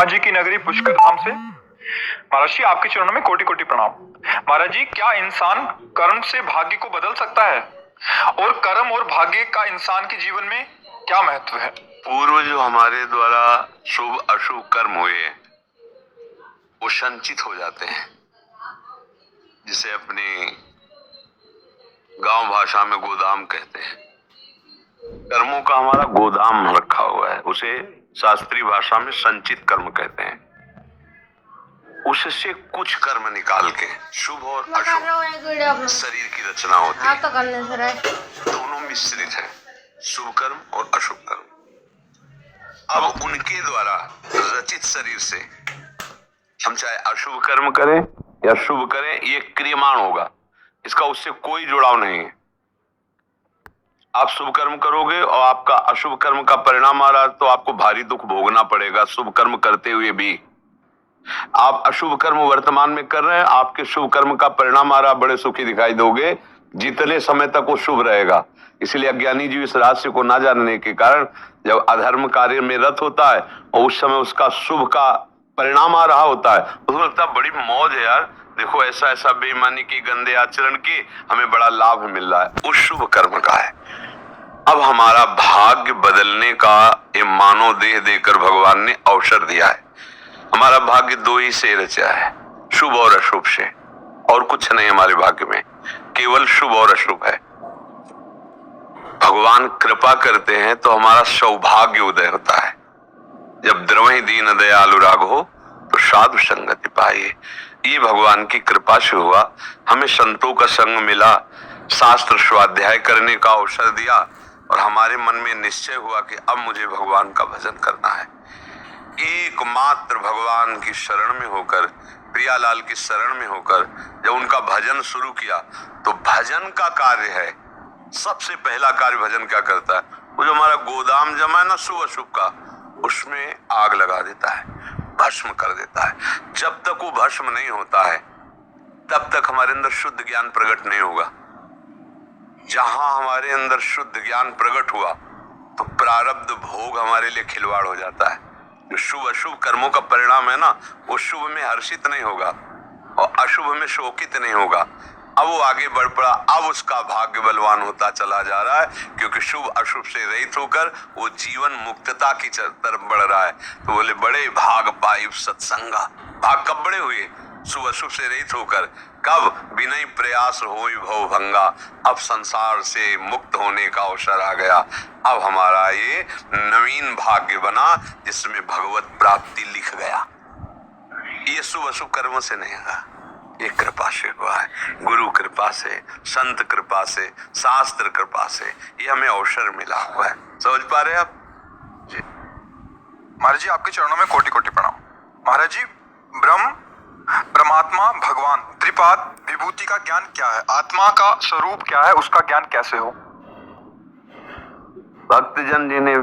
माँ जी की नगरी पुष्कर धाम से। महाराज जी आपके चरणों में कोटि कोटि प्रणाम। महाराज जी, क्या इंसान कर्म से भाग्य को बदल सकता है, और कर्म और भाग्य का इंसान के जीवन में क्या महत्व है? पूर्व जो हमारे द्वारा शुभ अशुभ कर्म हुए वो संचित हो जाते हैं, जिसे अपनी गांव भाषा में गोदाम कहते हैं। कर्मों का हमारा गोदाम रखा हुआ है, उसे शास्त्रीय भाषा में संचित कर्म कहते हैं। उससे कुछ कर्म निकाल के शुभ और अशुभ शरीर की रचना होती है। दोनों मिश्रित है, शुभ कर्म और अशुभ कर्म। अब उनके द्वारा रचित शरीर से हम चाहे अशुभ कर्म करें या शुभ करें, ये क्रियमाण होगा, इसका उससे कोई जुड़ाव नहीं है। आप शुभ कर्म करोगे और आपका अशुभ कर्म का परिणाम आ रहा तो आपको भारी दुख भोगना पड़ेगा। शुभ कर्म करते हुए भी आप अशुभ कर्म वर्तमान में कर रहे हैं, आपके शुभ कर्म का परिणाम आ रहा, बड़े सुखी दिखाई दोगे। जितने समय तक वो शुभ रहेगा। इसलिए अज्ञानी जीव इस रहस्य को ना जानने के कारण जब अधर्म कार्य में रत होता है और उस समय उसका शुभ का परिणाम आ रहा होता है, उसको लगता है बड़ी मौज है यार, देखो ऐसा ऐसा बेईमानी की, गंदे आचरण की, हमें बड़ा लाभ मिल रहा है। उस शुभ कर्म का है। अब हमारा भाग्य बदलने का ये मानव देह देकर भगवान ने अवसर दिया है। हमारा भाग्य दो ही से रचा है, शुभ और अशुभ से, और कुछ नहीं हमारे भाग्य में, केवल शुभ और अशुभ है। भगवान कृपा करते हैं तो हमारा सौभाग्य उदय होता है। जब द्रवहि दीन दयालु राघो तो साधु संगति पाइए। ये भगवान की कृपा से हुआ। हमें संतों का संग मिला, शास्त्र स्वाध्याय करने का अवसर दिया, और हमारे मन में निश्चय हुआ कि अब मुझे भगवान का भजन करना है। एकमात्र भगवान की शरण में होकर, प्रियालाल की शरण में होकर जब उनका भजन शुरू किया, तो भजन का कार्य है, सबसे पहला कार्य भजन क्या करता है, वो जो हमारा गोदाम जमा है ना शुभ अशुभ का, उसमें आग लगा देता है, भस्म कर देता है। जब तक वो भस्म नहीं होता है तब तक हमारे अंदर शुद्ध ज्ञान प्रकट नहीं होगा। जहां हमारे अंदर शुद्ध ज्ञान प्रकट हुआ तो प्रारब्ध भोग हमारे लिए खिलवाड़ हो जाता है। जो शुभ अशुभ कर्मों का परिणाम है ना, वो शुभ में हर्षित नहीं होगा और अशुभ में शोकित नहीं होगा। अब वो आगे बढ़ पड़ा, अब उसका भाग्य बलवान होता चला जा रहा है, क्योंकि शुभ अशुभ से रहित होकर वो जीवन मुक्तता की तरफ बढ़ रहा है। तो बोले बड़े भाग पाई सत्संगा। भाग कब बड़े हुए? शुभ अशुभ से रहित होकर। कब? विनय प्रयास होई भव भंगा। अब संसार से मुक्त होने का अवसर आ गया। अब हमारा ये नवीन भाग्य बना, जिसमें भगवत प्राप्ति लिख गया। ये शुभ अशुभ कर्मों से नहीं होगा, ये कृपा से हुआ है। गुरु कृपा से, संत कृपा से, शास्त्र कृपा से ये हमें अवसर मिला हुआ है। समझ पा रहे आप जी? महाराज जी आपके चरणों में कोटि कोटि प्रणाम। महाराज जी, ब्रह्म, परमात्मा, भगवान, त्रिपाद विभूति का ज्ञान क्या है? आत्मा का स्वरूप क्या है? उसका ज्ञान कैसे हो? भक्तजन जिन्हें